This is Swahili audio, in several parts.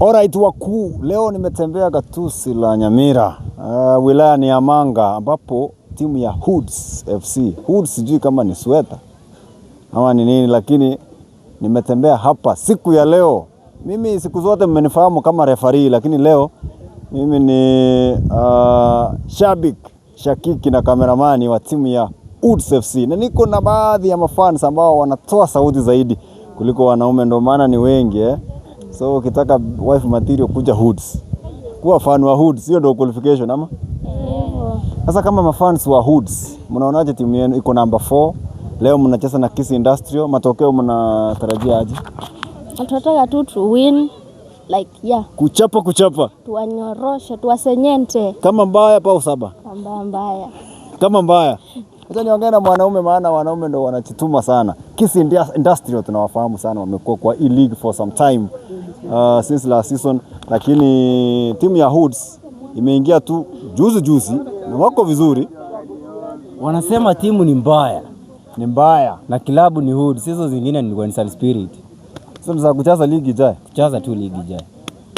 Alright wakuu, leo nimetembea Gatuzi la Nyamira, wilaya ni ya Manga, ambapo timu ya Hoods FC. Hoods sijui kama ni sweta ama ni nini, lakini nimetembea hapa siku ya leo. Mimi siku zote mmenifahamu kama referee, lakini leo mimi ni shakiki na kameramani wa timu ya Hoods FC. Na niko na baadhi ya mafans ambao wanatoa sauti zaidi kuliko wanaume, ndio maana ni wengi So ukitaka wife material kuja Hoods. Kuwa fan wa Hoods, hiyo ndio qualification ama? Sasa kama mafans wa Hoods, mnaonaje timu yenu iko number 4? Leo mnacheza na Kisii Industrial, matokeo mnatarajia aje? Tunataka tu to win like Kuchapa. Tuwanyoroshe, tuwasenyente. Kama mbaya pa usaba. Kama mbaya. Acha niongee na mwanaume, maana wanaume ndio wanachituma sana. Kisii Industrial tunawafahamu sana, wamekuwa kwa E-League for some time since last season, lakini timu ya Hoods imeingia tu juzi na wako vizuri. Wanasema timu ni mbaya na kilabu ni Hoods, hizo zingine ni Gwensan Spirit. Sasa kucheza ligi ijayo. Kucheza tu ligi ijayo.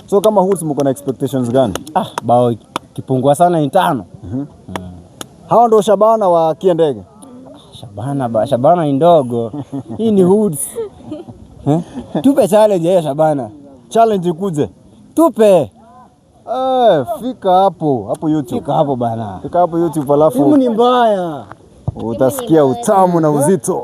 So kama Hoods mko na expectations gani? Bao kipungua sana ni 5. Hao ndio Shabana wa Kiendege. Shabana ni ndogo. Hii ni Hoods. Tupe challenge ya Shabana. Challenge ikuje. Tupe. Fika hapo YouTube. Fika hapo bana. Fika hapo YouTube alafu. Timu ni mbaya. Utasikia utamu na uzito.